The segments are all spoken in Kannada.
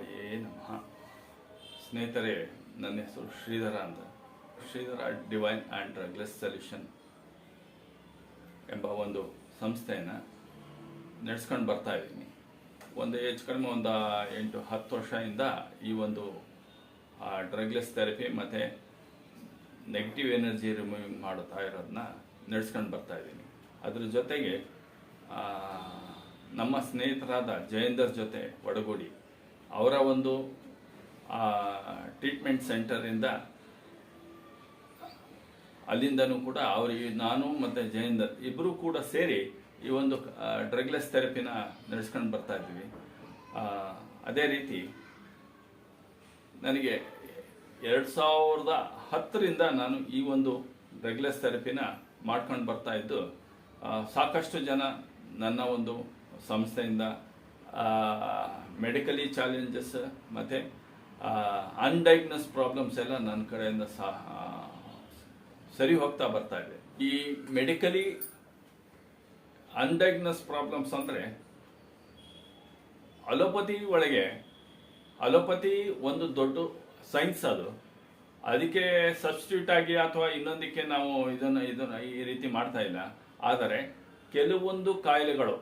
ಗಣಪತಯೇ ನಮಃ. ಸ್ನೇಹಿತರೆ, ನನ್ನ ಹೆಸರು ಶ್ರೀಧರ ಅಂತ. Shridhar divine and drugless solution ಎಂಬ ಒಂದು ಸಂಸ್ಥೆಯನ್ನು ನಡೆಸ್ಕೊಂಡು ಬರ್ತಾ ಇದ್ದೀನಿ. ಹೆಚ್ಚು ಕಡಿಮೆ 8-10 ವರ್ಷದಿಂದ ಈ ಒಂದು ಡ್ರಗ್ಲೆಸ್ ಥೆರಪಿ ಮತ್ತು ನೆಗೆಟಿವ್ ಎನರ್ಜಿ ರಿಮೂವಿಂಗ್ ಮಾಡ್ತಾ ಇರೋದನ್ನ ನಡೆಸ್ಕೊಂಡು ಬರ್ತಾ ಇದ್ದೀನಿ. ಅದ್ರ ಜೊತೆಗೆ ನಮ್ಮ ಸ್ನೇಹಿತರಾದ ಜಯೇಂದರ್ ಜೊತೆ ಒಡಗೂಡಿ ಅವರ ಒಂದು ಟ್ರೀಟ್ಮೆಂಟ್ ಸೆಂಟರಿಂದ ಅಲ್ಲಿಂದನೂ ಕೂಡ ಅವರಿಗೆ ನಾನು ಮತ್ತು ಜಯೇಂದರ್ ಇಬ್ಬರೂ ಕೂಡ ಸೇರಿ ಈ ಒಂದು ಡ್ರಗ್ಲೆಸ್ ಥೆರಪಿನ ನಡೆಸ್ಕೊಂಡು ಬರ್ತಾ ಇದ್ವಿ. ಅದೇ ರೀತಿ ನನಗೆ 2010ರಿಂದ ನಾನು ಈ ಒಂದು ಡ್ರಗ್ಲೆಸ್ ಥೆರಪಿನ ಮಾಡ್ಕೊಂಡು ಬರ್ತಾ ಇದ್ದು, ಸಾಕಷ್ಟು ಜನ ನನ್ನ ಒಂದು ಸಂಸ್ಥೆಯಿಂದ ಮೆಡಿಕಲಿ ಚಾಲೆಂಜಸ್ ಮತ್ತು ಅನ್ಡಯಾಗ್ನೋಸ್ ಪ್ರಾಬ್ಲಮ್ಸ್ ಎಲ್ಲ ನನ್ನ ಕಡೆಯಿಂದ ಸರಿ ಹೋಗ್ತಾ ಬರ್ತಾ ಇದೆ. ಈ ಮೆಡಿಕಲಿ ಅನ್ಡಯಾಗ್ನೋಸ್ ಪ್ರಾಬ್ಲಮ್ಸ್ ಅಂದರೆ ಅಲೋಪತಿ ಒಂದು ದೊಡ್ಡ ಸೈನ್ಸ್. ಅದಕ್ಕೆ ಸಬ್ಸ್ಟಿಟ್ಯೂಟ್ ಆಗಿ ಅಥವಾ ಇನ್ನೊಂದಕ್ಕೆ ನಾವು ಇದನ್ನು ಈ ರೀತಿ ಮಾಡ್ತಾ ಇಲ್ಲ. ಆದರೆ ಕೆಲವೊಂದು ಕಾಯಿಲೆಗಳು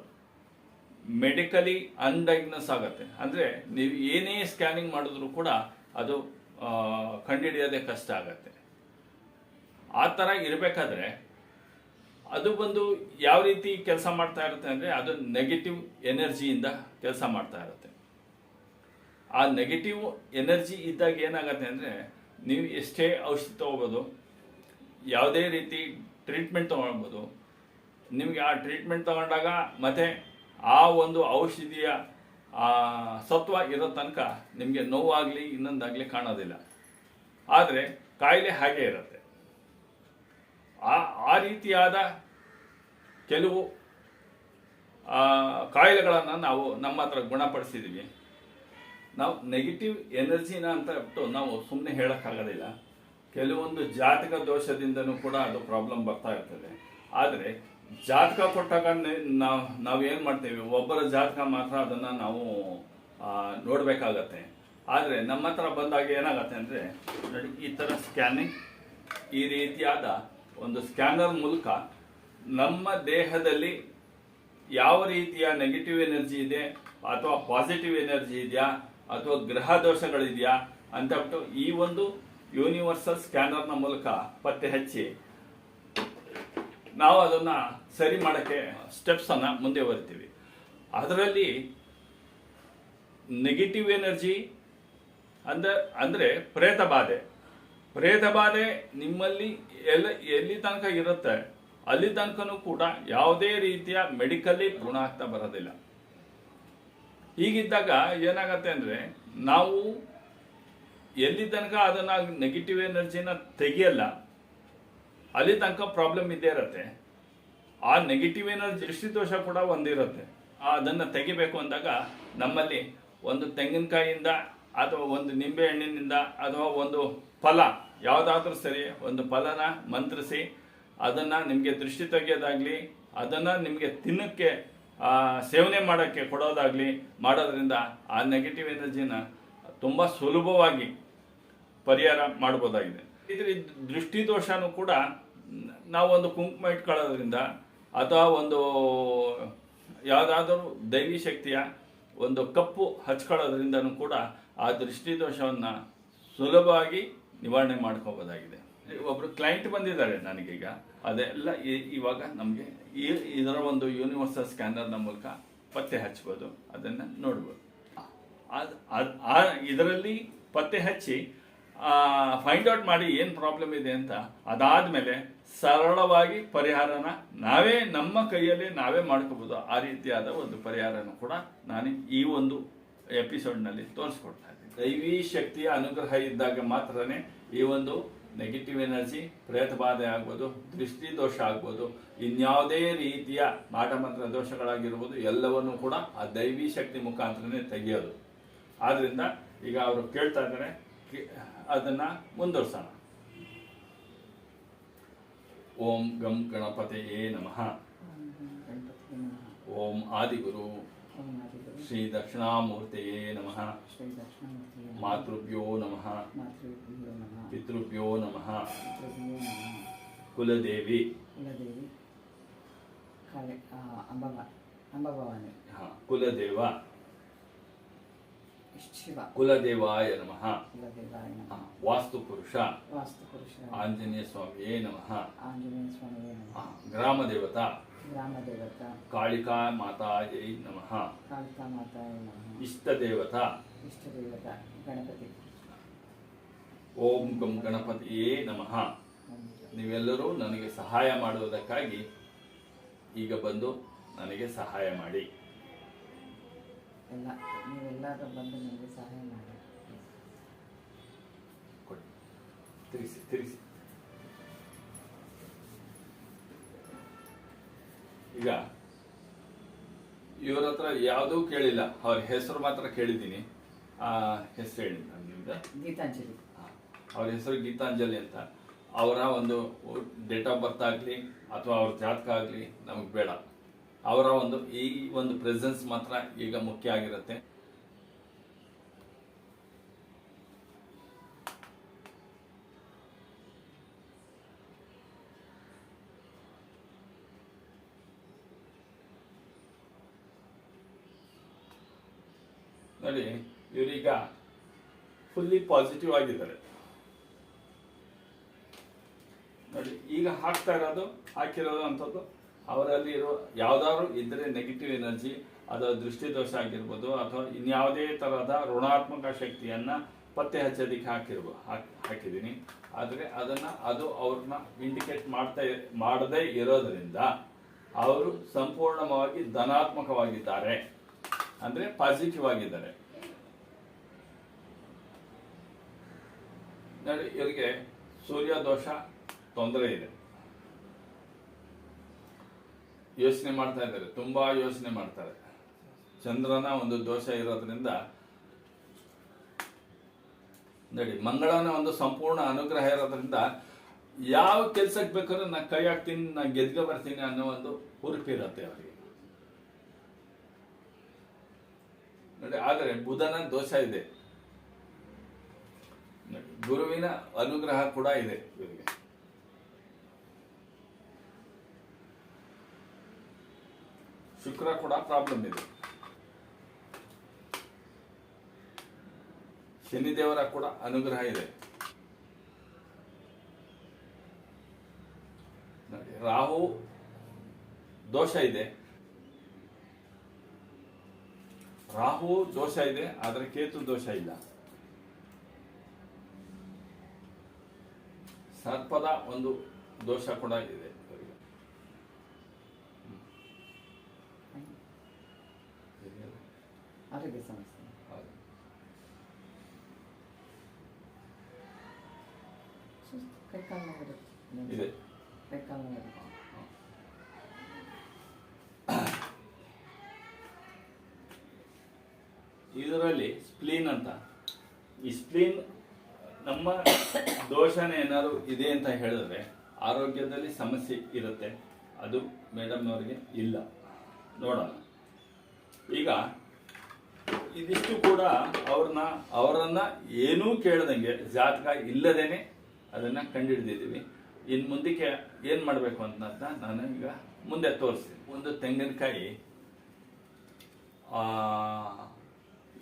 ಮೆಡಿಕಲಿ ಅನ್ಡಯಾಗ್ನೋಸ್ ಆಗುತ್ತೆ. ಅಂದರೆ ನೀವು ಏನೇ ಸ್ಕ್ಯಾನಿಂಗ್ ಮಾಡಿದ್ರು ಕೂಡ ಅದು ಕಂಡುಹಿಡಿಯೋದೇ ಕಷ್ಟ ಆಗುತ್ತೆ. ಆ ಥರ ಇರಬೇಕಾದ್ರೆ ಅದು ಬಂದು ಯಾವ ರೀತಿ ಕೆಲಸ ಮಾಡ್ತಾ ಇರುತ್ತೆ ಅಂದರೆ, ಅದು ನೆಗೆಟಿವ್ ಎನರ್ಜಿಯಿಂದ ಕೆಲಸ ಮಾಡ್ತಾ ಇರುತ್ತೆ. ಆ ನೆಗೆಟಿವ್ ಎನರ್ಜಿ ಇದ್ದಾಗ ಏನಾಗುತ್ತೆ ಅಂದರೆ, ನೀವು ಎಷ್ಟೇ ಔಷಧಿ ತೊಗೋಬೋದು, ಯಾವುದೇ ರೀತಿ ಟ್ರೀಟ್ಮೆಂಟ್ ತೊಗೊಳ್ಬೋದು. ನಿಮಗೆ ಆ ಟ್ರೀಟ್ಮೆಂಟ್ ತೊಗೊಂಡಾಗ ಮತ್ತು ಆ ಒಂದು ಔಷಧಿಯ ಸತ್ವ ಇರೋ ತನಕ ನಿಮಗೆ ನೋವಾಗಲಿ ಇನ್ನೊಂದಾಗಲಿ ಕಾಣೋದಿಲ್ಲ. ಆದರೆ ಕಾಯಿಲೆ ಹಾಗೇ ಇರುತ್ತೆ. ಆ ರೀತಿಯಾದ ಕೆಲವು ಕಾಯಿಲೆಗಳನ್ನು ನಾವು ನಮ್ಮ ಹತ್ರ ಗುಣಪಡಿಸಿದ್ದೀವಿ. ನಾವು ನೆಗೆಟಿವ್ ಎನರ್ಜಿನ ಅಂತ ಬಿಟ್ಟು ನಾವು ಸುಮ್ಮನೆ ಹೇಳೋಕ್ಕಾಗೋದಿಲ್ಲ. ಕೆಲವೊಂದು ಜಾತಕ ದೋಷದಿಂದನೂ ಕೂಡ ಅದು ಪ್ರಾಬ್ಲಮ್ ಬರ್ತಾ ಇರ್ತದೆ. ಆದರೆ ಜಾತಕ ಕೊಟ್ಟಾಗ ನಾವೇನು ಮಾಡ್ತೇವೆ, ಒಬ್ಬರ ಜಾತಕ ಮಾತ್ರ ಅದನ್ನು ನಾವು ನೋಡಬೇಕಾಗತ್ತೆ. ಆದರೆ ನಮ್ಮ ಹತ್ರ ಬಂದಾಗ ಏನಾಗತ್ತೆ ಅಂದರೆ, ನೋಡಿ, ಈ ಥರ ಸ್ಕ್ಯಾನಿಂಗ್, ಈ ರೀತಿಯಾದ ಒಂದು ಸ್ಕ್ಯಾನರ್ ಮೂಲಕ ನಮ್ಮ ದೇಹದಲ್ಲಿ ಯಾವ ರೀತಿಯ ನೆಗೆಟಿವ್ ಎನರ್ಜಿ ಇದೆ ಅಥವಾ ಪಾಸಿಟಿವ್ ಎನರ್ಜಿ ಇದೆಯಾ ಅಥವಾ ಗ್ರಹ ದೋಷಗಳಿದೆಯಾ ಅಂತ ಬಿಟ್ಟು ಈ ಒಂದು ಯೂನಿವರ್ಸಲ್ ಸ್ಕ್ಯಾನರ್ನ ಮೂಲಕ ಪತ್ತೆ ಹಚ್ಚಿ ನಾವು ಅದನ್ನು ಸರಿ ಮಾಡೋಕ್ಕೆ ಸ್ಟೆಪ್ಸನ್ನು ಮುಂದೆ ಬರಿತೀವಿ. ಅದರಲ್ಲಿ ನೆಗೆಟಿವ್ ಎನರ್ಜಿ ಅಂದರೆ ಪ್ರೇತ ಬಾಧೆ ನಿಮ್ಮಲ್ಲಿ ಎಲ್ಲಿ ತನಕ ಇರುತ್ತೆ ಅಲ್ಲಿ ತನಕನೂ ಕೂಡ ಯಾವುದೇ ರೀತಿಯ ಮೆಡಿಕಲಿ ಗುಣ ಆಗ್ತಾ ಬರೋದಿಲ್ಲ. ಹೀಗಿದ್ದಾಗ ಏನಾಗತ್ತೆ ಅಂದರೆ, ನಾವು ಎಲ್ಲಿ ತನಕ ಅದನ್ನು ನೆಗೆಟಿವ್ ಎನರ್ಜಿನ ತೆಗಿಯಲ್ಲ ಅಲ್ಲಿ ತನಕ ಪ್ರಾಬ್ಲಮ್ ಇದ್ದೇ ಇರುತ್ತೆ. ಆ ನೆಗೆಟಿವ್ ಎನರ್ಜಿ ದೃಷ್ಟಿದೋಷ ಕೂಡ ಒಂದಿರುತ್ತೆ. ಅದನ್ನು ತೆಗಿಬೇಕು ಅಂದಾಗ ನಮ್ಮಲ್ಲಿ ಒಂದು ತೆಂಗಿನಕಾಯಿಯಿಂದ ಅಥವಾ ಒಂದು ನಿಂಬೆ ಹಣ್ಣಿನಿಂದ ಅಥವಾ ಒಂದು ಫಲ ಯಾವುದಾದ್ರೂ ಸರಿ, ಒಂದು ಫಲನ ಮಂತ್ರಿಸಿ ಅದನ್ನು ನಿಮಗೆ ದೃಷ್ಟಿ ತೆಗೆಯೋದಾಗಲಿ, ಅದನ್ನು ನಿಮಗೆ ತಿನ್ನಕ್ಕೆ ಸೇವನೆ ಮಾಡೋಕ್ಕೆ ಕೊಡೋದಾಗಲಿ ಮಾಡೋದ್ರಿಂದ ಆ ನೆಗೆಟಿವ್ ಎನರ್ಜಿನ ತುಂಬ ಸುಲಭವಾಗಿ ಪರಿಹಾರ ಮಾಡ್ಬೋದಾಗಿದೆ. ಇದ್ರ ದೃಷ್ಟಿದೋಷನೂ ಕೂಡ ನಾವು ಒಂದು ಕುಂಕುಮ ಇಟ್ಕೊಳ್ಳೋದ್ರಿಂದ ಅಥವಾ ಒಂದು ಯಾವುದಾದ್ರೂ ದೈವಿ ಶಕ್ತಿಯ ಒಂದು ಕಪ್ಪು ಹಚ್ಕೊಳ್ಳೋದ್ರಿಂದನೂ ಕೂಡ ಆ ದೃಷ್ಟಿದೋಷವನ್ನು ಸುಲಭವಾಗಿ ನಿವಾರಣೆ ಮಾಡ್ಕೋಬೋದಾಗಿದೆ. ಒಬ್ಬರು ಕ್ಲೈಂಟ್ ಬಂದಿದ್ದಾರೆ ನನಗೀಗ. ಅದೆಲ್ಲ ಇವಾಗ ನಮಗೆ ಇದರ ಒಂದು ಯೂನಿವರ್ಸಲ್ ಸ್ಕ್ಯಾನರ್ನ ಮೂಲಕ ಪತ್ತೆ ಹಚ್ಬೋದು, ಅದನ್ನು ನೋಡ್ಬೋದು. ಇದರಲ್ಲಿ ಪತ್ತೆ ಹಚ್ಚಿ ಫೈಂಡ್ ಔಟ್ ಮಾಡಿ ಏನು ಪ್ರಾಬ್ಲಮ್ ಇದೆ ಅಂತ, ಅದಾದಮೇಲೆ ಸರಳವಾಗಿ ಪರಿಹಾರನ ನಾವೇ ನಮ್ಮ ಕೈಯಲ್ಲಿ ನಾವೇ ಮಾಡ್ಕೋಬೋದು. ಆ ರೀತಿಯಾದ ಒಂದು ಪರಿಹಾರನೂ ಕೂಡ ನಾನು ಈ ಒಂದು ಎಪಿಸೋಡ್ನಲ್ಲಿ ತೋರಿಸ್ಕೊಡ್ತಾ ಇದ್ದೀನಿ. ದೈವಿ ಶಕ್ತಿಯ ಅನುಗ್ರಹ ಇದ್ದಾಗ ಮಾತ್ರನೇ ಈ ಒಂದು ನೆಗೆಟಿವ್ ಎನರ್ಜಿ, ಪ್ರೇತ ಬಾಧೆ ಆಗ್ಬೋದು, ದೃಷ್ಟಿ ದೋಷ ಆಗ್ಬೋದು, ಇನ್ಯಾವುದೇ ರೀತಿಯ ಮಾಟಮಂತ್ರ ದೋಷಗಳಾಗಿರ್ಬೋದು, ಎಲ್ಲವನ್ನೂ ಕೂಡ ಆ ದೈವಿ ಶಕ್ತಿ ಮುಖಾಂತರನೇ ತೆಗೆಯೋದು. ಆದ್ರಿಂದ ಈಗ ಅವರು ಕೇಳ್ತಾ ಇದ್ದಾರೆ, ಅದನ್ನ ಮುಂದುವರ್ಸೋಣ. ಓಂ ಗಂ ಗಣಪತಯೇ ನಮಃ. ಓಂ ಆದಿಗುರು ಶ್ರೀ ದಕ್ಷಿಣಾಮೂರ್ತಿಯೇ ನಮಃ. ಮಾತೃಭ್ಯೋ ನಮಃ ಮಾತೃಭ್ಯೋ ನಮಃ ಪಿತೃಭ್ಯೋ ನಮಃ ಪಿತೃಭ್ಯೋ ನಮಃ ಕುಲದೇವಿ ಕುಲದೇವಿ ಕಾಳಿ ಅಂಬಭವಾನಿ ಕುಲದೇವ ಶಿವ ಕುಲದೇವಾಯ ನಮಃ ಕುಲದೇವಾಯ ನಮಃ ವಾಸ್ತುಪುರುಷ ವಾಸ್ತುಪುರುಷ ಆಂಜನೇಯ ಸ್ವಾಮಿಯೇ ನಮಃ ಆಂಜನೇಯ ಸ್ವಾಮಿಯೇ ನಮಃ ಗ್ರಾಮ ದೇವತಾ ಗ್ರಾಮ ದೇವತಾ ಕಾಳಿಕಾ ಮಾತಾಯೈ ನಮಃ ಕಾಳಿಕಾ ಮಾತಾಯ ನಮಃ ಇಷ್ಟ ದೇವತಾ ಇಷ್ಟ ದೇವತಾ ಗಣಪತಿ ಓಂ ಗಂ ಗಣಪತಿಯೇ ನಮಃ. ನೀವೆಲ್ಲರೂ ನನಗೆ ಸಹಾಯ ಮಾಡುವುದಕ್ಕಾಗಿ ಈಗ ಬಂದು ನನಗೆ ಸಹಾಯ ಮಾಡಿ. ನೀವೆಲ್ಲರೂ ಬಂದು ನನಗೆ ಸಹಾಯ ಮಾಡಿ. ಕೊಡಿ, ತಿರುಗಿಸಿ ತಿರುಗಿಸಿ. ಈಗ ಇವ್ರ ಹತ್ರ ಯಾವುದೂ ಕೇಳಿಲ್ಲ, ಅವ್ರ ಹೆಸರು ಮಾತ್ರ ಕೇಳಿದ್ದೀನಿ. ಹೆಸರು ಹೇಳಿ ನಿಮ್ದು? ಗೀತಾಂಜಲಿ. ಅವ್ರ ಹೆಸರು ಗೀತಾಂಜಲಿ ಅಂತ. ಅವರ ಒಂದು ಡೇಟ್ ಆಫ್ ಬರ್ತ್ ಆಗಲಿ ಅಥವಾ ಅವ್ರ ಜಾತಕ ಆಗಲಿ ನಮಗೆ ಬೇಡ. ಅವರ ಈ ಒಂದು ಪ್ರೆಸೆನ್ಸ್ ಮಾತ್ರ ಈಗ ಮುಖ್ಯ ಆಗಿರುತ್ತೆ. ನೋಡಿ, ಇವರೀಗ ಫುಲ್ಲಿ ಪಾಸಿಟಿವ್ ಆಗಿದ್ದಾರೆ. ನೋಡಿ, ಈಗ ಹಾಕಿರೋದು ಅಂಥದ್ದು ಅವರಲ್ಲಿ ಇರೋ ಯಾವ್ದಾದ್ರು ಇದ್ರೆ ನೆಗೆಟಿವ್ ಎನರ್ಜಿ, ಅದು ದೃಷ್ಟಿದೋಷ ಆಗಿರ್ಬೋದು ಅಥವಾ ಇನ್ಯಾವುದೇ ತರಹದ ಋಣಾತ್ಮಕ ಶಕ್ತಿಯನ್ನ ಪತ್ತೆ ಹಚ್ಚೋದಿಕ್ಕೆ ಹಾಕಿದ್ದೀನಿ. ಆದರೆ ಅದು ಅವ್ರನ್ನ ಇಂಡಿಕೇಟ್ ಮಾಡದೇ ಇರೋದ್ರಿಂದ ಅವರು ಸಂಪೂರ್ಣವಾಗಿ ಧನಾತ್ಮಕವಾಗಿದ್ದಾರೆ, ಅಂದ್ರೆ ಪಾಸಿಟಿವ್ ಆಗಿದ್ದಾರೆ. ನೋಡಿ, ಇವರಿಗೆ ಸೂರ್ಯ ದೋಷ ತೊಂದರೆ ಇದೆ. ಯೋಚನೆ ಮಾಡ್ತಾ ಇದ್ದಾರೆ, ತುಂಬಾ ಯೋಚನೆ ಮಾಡ್ತಾರೆ. ಚಂದ್ರನ ಒಂದು ದೋಷ ಇರೋದ್ರಿಂದ ನೋಡಿ, ಮಂಗಳನ ಒಂದು ಸಂಪೂರ್ಣ ಅನುಗ್ರಹ ಇರೋದ್ರಿಂದ ಯಾವ ಕೆಲ್ಸಕ್ಕೆ ಬೇಕಾದ್ರೂ ನಾ ಕೈ ಹಾಕ್ತೀನಿ, ನಾ ಗೆದ್ಗೆ ಬರ್ತೀನಿ ಅನ್ನೋ ಒಂದು ಹುರುಪಿರುತ್ತೆ ಅವರಿಗೆ. ನೋಡಿ, ಆದರೆ ಬುಧನ ದೋಷ ಇದೆ, ಗುರುವಿನ ಅನುಗ್ರಹ ಕೂಡ ಇದೆ ಇವರಿಗೆ. ಶುಕ್ರ ಕೂಡ ಪ್ರಾಬ್ಲಮ್ ಇದೆ. ಶನಿದೇವರ ಕೂಡ ಅನುಗ್ರಹ ಇದೆ. ನೋಡಿ, ರಾಹು ದೋಷ ಇದೆ. ರಾಹು ದೋಷ ಇದೆ, ಆದರೆ ಕೇತು ದೋಷ ಇಲ್ಲ. ಸರ್ಪದ ಒಂದು ದೋಷ ಕೂಡ ಇದೆ. ಆರೋಗ್ಯ ಸಮಸ್ಯೆ ಕೈಕಾಲು ಇದೆ. ಕೈಕಾಲು ಇದರಲ್ಲಿ ಸ್ಪ್ಲೀನ್ ಅಂತ, ಈ ಸ್ಪ್ಲೀನ್ ನಮ್ಮ ದೋಷನೇ ಏನಾದ್ರು ಇದೆ ಅಂತ ಹೇಳಿದ್ರೆ ಆರೋಗ್ಯದಲ್ಲಿ ಸಮಸ್ಯೆ ಇರುತ್ತೆ. ಅದು ಮೇಡಮ್ ಅವರಿಗೆ ಇಲ್ಲ. ನೋಡೋಣ. ಈಗ ಇದಿಷ್ಟು ಕೂಡ ಅವರನ್ನ ಏನೂ ಕೇಳದಂಗೆ ಜಾತಕ ಇಲ್ಲದೇನೆ ಅದನ್ನ ಕಂಡುಹಿಡಿದಿದ್ದೀವಿ. ಇನ್ನು ಮುಂದಕ್ಕೆ ಏನು ಮಾಡಬೇಕು ಅಂತ ನಾನು ಈಗ ಮುಂದೆ ತೋರಿಸ್ತೀನಿ. ಒಂದು ತೆಂಗಿನಕಾಯಿ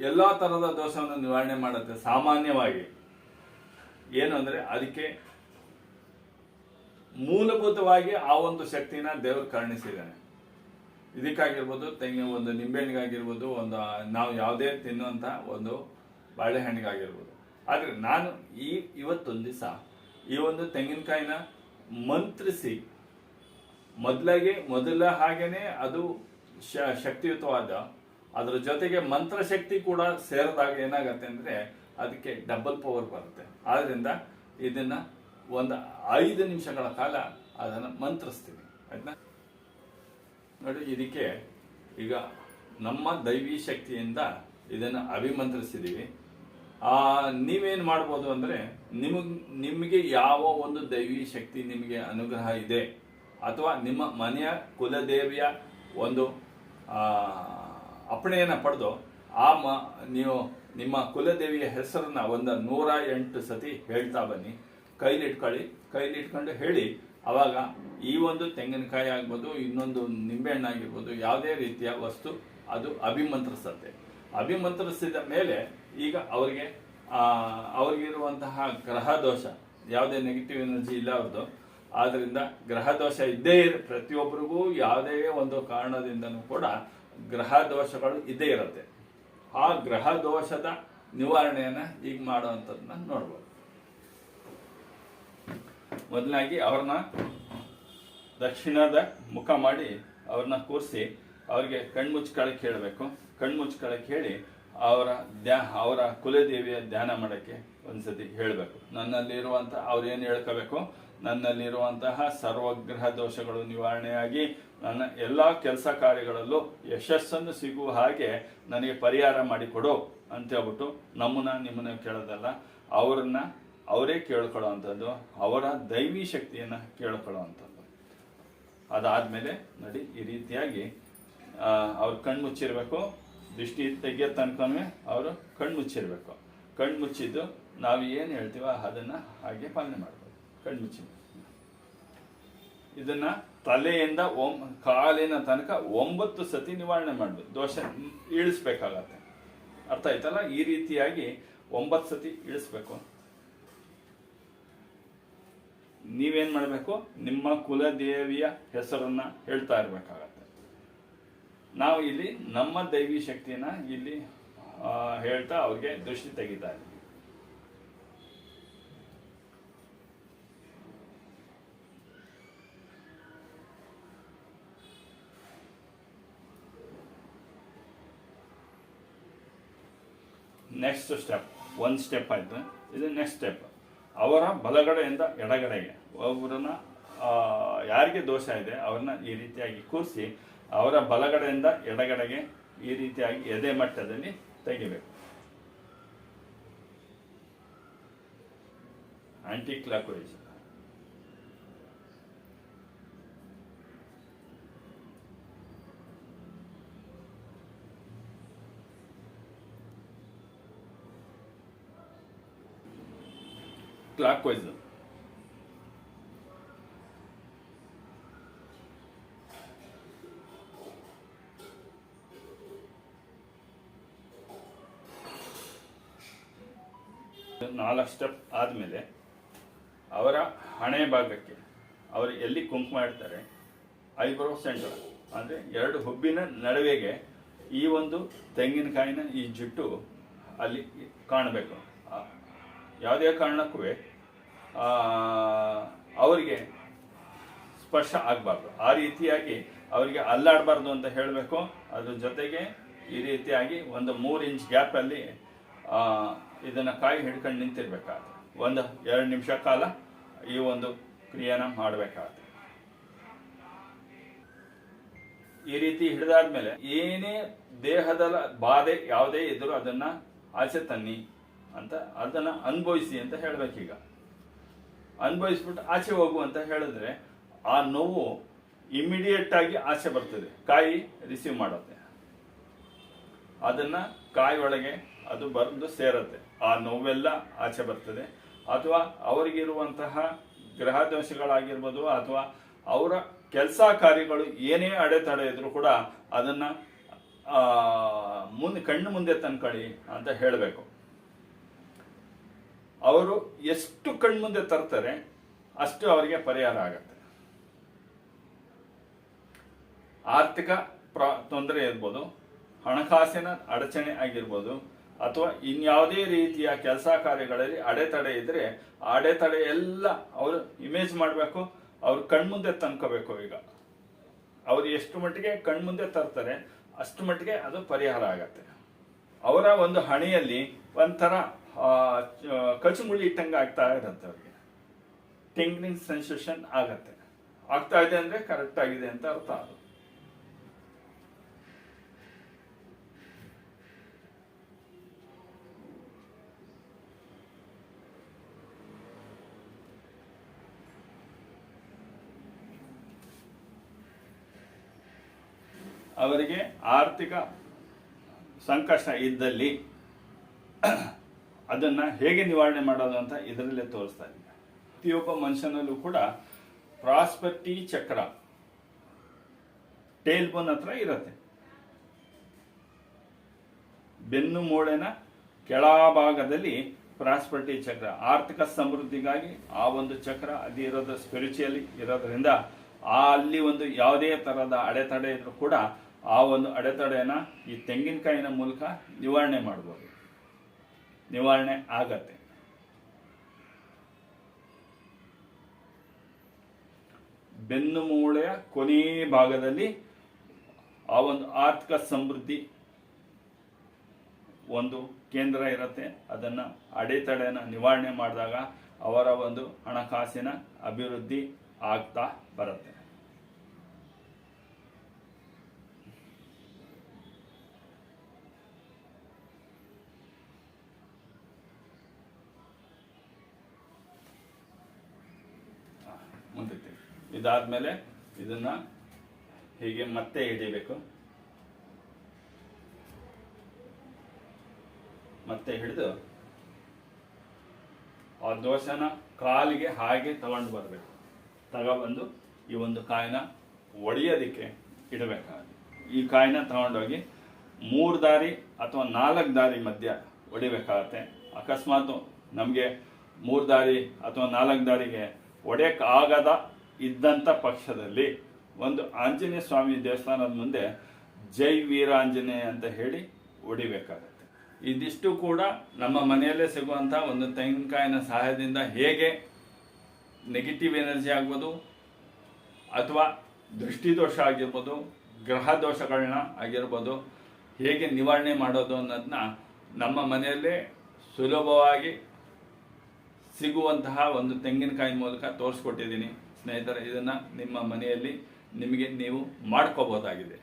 ಎಲ್ಲ ಥರದ ದೋಷವನ್ನು ನಿವಾರಣೆ ಮಾಡುತ್ತೆ ಸಾಮಾನ್ಯವಾಗಿ. ಏನು ಅಂದರೆ ಅದಕ್ಕೆ ಮೂಲಭೂತವಾಗಿ ಆ ಒಂದು ಶಕ್ತಿನ ದೇವರು ಕರುಣಿಸಿದ್ದಾನೆ. ಇದಕ್ಕಾಗಿರ್ಬೋದು, ಒಂದು ನಿಂಬೆಹಣ್ಣಿಗಾಗಿರ್ಬೋದು, ನಾವು ಯಾವುದೇ ತಿನ್ನುವಂಥ ಒಂದು ಬಾಳೆಹಣ್ಣಿಗಾಗಿರ್ಬೋದು. ಆದರೆ ನಾನು ಇವತ್ತೊಂದು ದಿವಸ ಈ ಒಂದು ತೆಂಗಿನಕಾಯಿನ ಮಂತ್ರಿಸಿ, ಮೊದಲ ಹಾಗೇನೆ ಅದು ಶಕ್ತಿಯುತವಾದ, ಅದರ ಜೊತೆಗೆ ಮಂತ್ರಶಕ್ತಿ ಕೂಡ ಸೇರಿದಾಗ ಏನಾಗತ್ತೆ ಅಂದರೆ ಅದಕ್ಕೆ ಡಬಲ್ ಪವರ್ ಬರುತ್ತೆ. ಆದ್ರಿಂದ ಇದನ್ನ ಒಂದು 5 ನಿಮಿಷಗಳ ಕಾಲ ಅದನ್ನು ಮಂತ್ರಿಸ್ತೀವಿ. ಆಯ್ತಾ? ನೋಡಿ, ಇದಕ್ಕೆ ಈಗ ನಮ್ಮ ದೈವಿ ಶಕ್ತಿಯಿಂದ ಇದನ್ನು ಅಭಿಮಂತ್ರಿಸಿದ್ದೀವಿ. ನೀವೇನು ಮಾಡ್ಬೋದು ಅಂದರೆ, ನಿಮಗೆ ಯಾವ ಒಂದು ದೈವಿ ಶಕ್ತಿ ನಿಮಗೆ ಅನುಗ್ರಹ ಇದೆ ಅಥವಾ ನಿಮ್ಮ ಮನೆಯ ಕುಲದೇವಿಯ ಒಂದು ಅಪ್ಪಣೆಯನ್ನು ಪಡೆದು ನೀವು ನಿಮ್ಮ ಕುಲದೇವಿಯ ಹೆಸರನ್ನ 108 ಸತಿ ಹೇಳ್ತಾ ಬನ್ನಿ. ಕೈಲಿಟ್ಕೊಂಡು ಹೇಳಿ. ಅವಾಗ ಈ ಒಂದು ತೆಂಗಿನಕಾಯಿ ಆಗ್ಬೋದು, ಇನ್ನೊಂದು ನಿಂಬೆಹಣ್ಣು ಆಗಿರ್ಬೋದು, ಯಾವುದೇ ರೀತಿಯ ವಸ್ತು ಅದು ಅಭಿಮಂತ್ರಿಸುತ್ತೆ. ಅಭಿಮಂತ್ರಿಸಿದ ಮೇಲೆ ಈಗ ಅವ್ರಿಗಿರುವಂತಹ ಗ್ರಹ ದೋಷ, ಯಾವುದೇ ನೆಗೆಟಿವ್ ಎನರ್ಜಿ ಇಲ್ಲ ಅವ್ರದ್ದು. ಆದ್ರಿಂದ ಗ್ರಹ ದೋಷ ಇದ್ದೇ ಪ್ರತಿಯೊಬ್ಬರಿಗೂ ಯಾವುದೇ ಒಂದು ಕಾರಣದಿಂದನೂ ಕೂಡ ಗ್ರಹ ದೋಷಗಳು ಇದ್ದೇ ಇರುತ್ತೆ. ಆ ಗ್ರಹ ದೋಷದ ನಿವಾರಣೆಯನ್ನ ಈಗ ಮಾಡುವಂಥದ್ದನ್ನ ನೋಡ್ಬೋದು. ಮೊದಲಾಗಿ ಅವ್ರನ್ನ ದಕ್ಷಿಣದ ಮುಖ ಮಾಡಿ ಅವ್ರನ್ನ ಕೂರಿಸಿ ಅವ್ರಿಗೆ ಕಣ್ಮುಚ್ಕೊಳಕ್ಕೆ ಹೇಳಬೇಕು. ಕಣ್ಮುಚ್ಕೊಳಕ್ಕೆ ಹೇಳಿ ಅವರ ಕುಲದೇವಿಯ ಧ್ಯಾನ ಮಾಡೋಕ್ಕೆ ಒಂದ್ಸತಿ ಹೇಳಬೇಕು. ಅವ್ರೇನು ಹೇಳ್ಕೋಬೇಕು, ನನ್ನಲ್ಲಿರುವಂತಹ ಸರ್ವಗ್ರಹ ದೋಷಗಳು ನಿವಾರಣೆಯಾಗಿ ನನ್ನ ಎಲ್ಲ ಕೆಲಸ ಕಾರ್ಯಗಳಲ್ಲೂ ಯಶಸ್ಸನ್ನು ಸಿಗುವ ಹಾಗೆ ನನಗೆ ಪರಿಹಾರ ಮಾಡಿಕೊಡು ಅಂತ ಹೇಳ್ಬಿಟ್ಟು ನಿಮ್ಮನ್ನ ಕೇಳೋದಲ್ಲ, ಅವರೇ ಕೇಳ್ಕೊಳ್ಳೋ ಅಂಥದ್ದು, ಅವರ ದೈವಿ ಶಕ್ತಿಯನ್ನು ಕೇಳ್ಕೊಳ್ಳೋ ಅಂಥದ್ದು. ಅದಾದ್ಮೇಲೆ ನೋಡಿ, ಈ ರೀತಿಯಾಗಿ ಅವ್ರು ಕಣ್ಮುಚ್ಚಿರ್ಬೇಕು. ದೃಷ್ಟಿ ತೆಗಿಯೋ ತನಕವೇ ಅವರು ಕಣ್ಮುಚ್ಚಿರ್ಬೇಕು. ಕಣ್ಮುಚ್ಚಿದ್ದು ನಾವು ಏನು ಹೇಳ್ತೀವೋ ಅದನ್ನ ಹಾಗೆ ಪಾಲನೆ ಮಾಡ್ಬೋದು. ಕಣ್ಮುಚ್ಚಿ ಇದನ್ನ ತಲೆಯಿಂದ ಕಾಲಿನ ತನಕ 9 ಸತಿ ನಿವಾರಣೆ ಮಾಡ್ಬೋದು. ದೋಷ ಇಳಿಸ್ಬೇಕಾಗತ್ತೆ. ಅರ್ಥ ಆಯ್ತಲ್ಲ? ಈ ರೀತಿಯಾಗಿ 9 ಸತಿ ಇಳಿಸ್ಬೇಕು. ನೀವೇನ್ ಮಾಡಬೇಕು, ನಿಮ್ಮ ಕುಲದೇವಿಯ ಹೆಸರನ್ನ ಹೇಳ್ತಾ ಇರ್ಬೇಕಾಗತ್ತೆ. ನಾವು ಇಲ್ಲಿ ನಮ್ಮ ದೈವಿ ಶಕ್ತಿಯನ್ನ ಇಲ್ಲಿ ಹೇಳ್ತಾ ಅವ್ರಿಗೆ ದೃಷ್ಟಿ ತೆಗಿತಾ ಇದ್ದೀವಿ. ನೆಕ್ಸ್ಟ್ ಸ್ಟೆಪ್, ಒಂದು ಸ್ಟೆಪ್ ಆಯ್ತು. ಇದು ನೆಕ್ಸ್ಟ್ ಸ್ಟೆಪ್. ಅವರ ಬಲಗಡೆಯಿಂದ ಎಡಗಡೆಗೆ ಒಬ್ಬರನ್ನ ಯಾರಿಗೆ ದೋಷ ಇದೆ ಅವ್ರನ್ನ ಈ ರೀತಿಯಾಗಿ ಕೂರಿಸಿ ಅವರ ಬಲಗಡೆಯಿಂದ ಎಡಗಡೆಗೆ ಈ ರೀತಿಯಾಗಿ ಎದೆ ಮಟ್ಟದಲ್ಲಿ ತೆಗಿಬೇಕು. Anticlockwise. Clockwise. ನಾಲ್ಕು ಸ್ಟೆಪ್ ಆದಮೇಲೆ ಅವರ ಹಣೆ ಭಾಗಕ್ಕೆ ಅವರು ಎಲ್ಲಿ ಕುಂಕುಮ ಇಡ್ತಾರೆ, ಐಬ್ರೋ ಸೆಂಟರ್ ಅಂದರೆ 2 ಹುಬ್ಬಿನ ನಡುವೆಗೆ ಈ ಒಂದು ತೆಂಗಿನಕಾಯಿನ ಈ ಜುಟ್ಟು ಅಲ್ಲಿ ಕಾಣಬೇಕು. ಯಾವುದೇ ಕಾರಣಕ್ಕೂ ಅವರಿಗೆ ಸ್ಪರ್ಶ ಆಗಬಾರ್ದು. ಆ ರೀತಿಯಾಗಿ ಅವರಿಗೆ ಅಲ್ಲಾಡಬಾರ್ದು ಅಂತ ಹೇಳಬೇಕು. ಅದ್ರ ಜೊತೆಗೆ ಈ ರೀತಿಯಾಗಿ ಒಂದು 3 ಇಂಚ್ ಗ್ಯಾಪಲ್ಲಿ ಇದನ್ನು ಕಾಯಿ ಹಿಡ್ಕೊಂಡು ನಿಂತಿರ್ಬೇಕಾಗುತ್ತೆ. 1-2 ನಿಮಿಷ ಕಾಲ ಈ ಒಂದು ಕ್ರಿಯೆನ ಮಾಡಬೇಕಾಗುತ್ತೆ. ಈ ರೀತಿ ಹಿಡಿದಾದ್ಮೇಲೆ ಏನೇ ದೇಹದ ಬಾಧೆ ಯಾವುದೇ ಇದ್ರೂ ಅದನ್ನ ಆಚೆ ತನ್ನಿ ಅಂತ, ಅದನ್ನ ಅನುಭವಿಸಿ ಅಂತ ಹೇಳ್ಬೇಕೀಗ. ಅನುಭವಿಸ್ಬಿಟ್ಟು ಆಚೆ ಹೋಗು ಅಂತ ಹೇಳಿದ್ರೆ ಆ ನೋವು ಇಮಿಡಿಯೇಟ್ ಆಗಿ ಆಚೆ ಬರ್ತದೆ. ಕಾಯಿ ರಿಸೀವ್ ಮಾಡುತ್ತೆ, ಅದನ್ನ ಕಾಯಿ ಒಳಗೆ ಅದು ಬಂದು ಸೇರುತ್ತೆ. ಆ ನೋವೆಲ್ಲ ಆಚೆ ಬರ್ತದೆ. ಅಥವಾ ಅವರಿಗಿರುವಂತಹ ಗ್ರಹ ದೋಷಗಳಾಗಿರ್ಬೋದು, ಅಥವಾ ಅವರ ಕೆಲಸ ಕಾರ್ಯಗಳು ಏನೇ ಅಡೆತಡೆ ಇದ್ರು ಕೂಡ ಅದನ್ನ ಕಣ್ಣು ಮುಂದೆ ತಂದ್ಕೊಳ್ಳಿ ಅಂತ ಹೇಳಬೇಕು. ಅವರು ಎಷ್ಟು ಕಣ್ಮುಂದೆ ತರ್ತಾರೆ ಅಷ್ಟು ಅವರಿಗೆ ಪರಿಹಾರ ಆಗತ್ತೆ. ಆರ್ಥಿಕ ತೊಂದರೆ ಇರ್ಬೋದು, ಹಣಕಾಸಿನ ಅಡಚಣೆ ಆಗಿರ್ಬೋದು, ಅಥವಾ ಇನ್ಯಾವುದೇ ರೀತಿಯ ಕೆಲಸ ಕಾರ್ಯಗಳಲ್ಲಿ ಅಡೆತಡೆ ಇದ್ರೆ ಆ ಅಡೆತಡೆ ಎಲ್ಲ ಅವರು ಇಮೇಜ್ ಮಾಡಬೇಕು, ಅವ್ರು ಕಣ್ಮುಂದೆ ತಂದ್ಕೋಬೇಕು. ಈಗ ಅವ್ರು ಎಷ್ಟು ಮಟ್ಟಿಗೆ ಕಣ್ಮುಂದೆ ತರ್ತಾರೆ ಅಷ್ಟು ಮಟ್ಟಿಗೆ ಅದು ಪರಿಹಾರ ಆಗತ್ತೆ. ಅವರ ಒಂದು ಹಣೆಯಲ್ಲಿ ಒಂಥರ ಕಚುಮುಳಿ ಇಟ್ಟಂಗೆ ಆಗ್ತಾ ಇರುತ್ತೆ. ಅವ್ರಿಗೆ ಟಿಂಗ್ಲಿಂಗ್ ಸೆನ್ಸೇಷನ್ ಆಗತ್ತೆ. ಆಗ್ತಾ ಇದೆ ಅಂದ್ರೆ ಕರೆಕ್ಟ್ ಆಗಿದೆ ಅಂತ ಅರ್ಥ. ಅದು ಅವರಿಗೆ ಆರ್ಥಿಕ ಸಂಕಷ್ಟ ಇದ್ದಲ್ಲಿ ಅದನ್ನು ಹೇಗೆ ನಿವಾರಣೆ ಮಾಡೋದು ಅಂತ ಇದರಲ್ಲೇ ತೋರಿಸ್ತಾ ಇದ್ದೀನಿ. ಪ್ರತಿಯೊಬ್ಬ ಮನುಷ್ಯನಲ್ಲೂ ಕೂಡ ಪ್ರಾಸ್ಪರ್ಟಿ ಚಕ್ರ ಟೇಲ್ ಬೋನ್ ಹತ್ರ ಇರುತ್ತೆ. ಬೆನ್ನು ಮೂಳೆನ ಕೆಳಭಾಗದಲ್ಲಿ ಪ್ರಾಸ್ಪರ್ಟಿ ಚಕ್ರ, ಆರ್ಥಿಕ ಸಮೃದ್ಧಿಗಾಗಿ ಆ ಒಂದು ಚಕ್ರ ಅದು ಇರೋದು ಸ್ಪಿರಿಚುಯಲಿ ಇರೋದ್ರಿಂದ ಅಲ್ಲಿ ಒಂದು ಯಾವುದೇ ಥರದ ಅಡೆತಡೆ ಇದ್ರೂ ಕೂಡ ಆ ಒಂದು ಅಡೆತಡೆನ ಈ ತೆಂಗಿನಕಾಯಿನ ಮೂಲಕ ನಿವಾರಣೆ ಮಾಡ್ಬೋದು, ನಿವಾರಣೆ ಆಗತ್ತೆ. ಬೆನ್ನು ಮೂಳೆಯ ಕೊನೆ ಭಾಗದಲ್ಲಿ ಆ ಒಂದು ಆರ್ಥಿಕ ಸಮೃದ್ಧಿ ಒಂದು ಕೇಂದ್ರ ಇರುತ್ತೆ. ಅದನ್ನು ಅಡೆತಡೆನ ನಿವಾರಣೆ ಮಾಡಿದಾಗ ಅವರ ಒಂದು ಹಣಕಾಸಿನ ಅಭಿವೃದ್ಧಿ ಆಗ್ತಾ ಬರುತ್ತೆ. ಮುಂದಕ್ಕೆ ಇದಾದ್ಮೇಲೆ ಇದನ್ನ ಹೀಗೆ ಮತ್ತೆ ಹಿಡಿಬೇಕು. ಮತ್ತೆ ಹಿಡಿದು ಆ ದೋಸೆನ ಕಾಲಿಗೆ ಹಾಗೆ ತಗೊಂಡು ಬರಬೇಕು. ತಗೊಬಂದು ಈ ಒಂದು ಕಾಯಿನ ಒಡೆಯೋದಕ್ಕೆ ಇಡಬೇಕಾಗುತ್ತೆ. ಈ ಕಾಯಿನ ತಗೊಂಡೋಗಿ 3 ದಾರಿ ಅಥವಾ 4 ದಾರಿ ಮಧ್ಯ ಹೊಡಿಬೇಕಾಗತ್ತೆ. ಅಕಸ್ಮಾತ್ ನಮಗೆ 3 ದಾರಿ ಅಥವಾ 4 ದಾರಿಗೆ ಹೊಡೆಯೋಕ್ಕಾಗದ ಇದ್ದಂಥ ಪಕ್ಷದಲ್ಲಿ ಒಂದು ಆಂಜನೇಯ ಸ್ವಾಮಿ ದೇವಸ್ಥಾನದ ಮುಂದೆ ಜೈ ವೀರಾಂಜನೇಯ ಅಂತ ಹೇಳಿ ಹೊಡಿಬೇಕಾಗತ್ತೆ. ಇದಿಷ್ಟು ಕೂಡ ನಮ್ಮ ಮನೆಯಲ್ಲೇ ಸಿಗುವಂಥ ಒಂದು ತೆಂಗಿನಕಾಯಿನ ಸಹಾಯದಿಂದ ಹೇಗೆ ನೆಗೆಟಿವ್ ಎನರ್ಜಿ ಆಗ್ಬೋದು ಅಥವಾ ದೃಷ್ಟಿದೋಷ ಆಗಿರ್ಬೋದು, ಗ್ರಹ ದೋಷಗಳನ್ನ ಆಗಿರ್ಬೋದು, ಹೇಗೆ ನಿವಾರಣೆ ಮಾಡೋದು ಅನ್ನೋದನ್ನ ನಮ್ಮ ಮನೆಯಲ್ಲೇ ಸುಲಭವಾಗಿ ಸಿಗುವಂತಹ ಒಂದು ತೆಂಗಿನಕಾಯಿ ಮೂಲಕ ತೋರಿಸ್ಕೊಟ್ಟಿದ್ದೀನಿ ಸ್ನೇಹಿತರೆ. ಇದನ್ನು ನಿಮ್ಮ ಮನೆಯಲ್ಲಿ ನಿಮಗೆ ನೀವು ಮಾಡ್ಕೋಬೋದಾಗಿದೆ.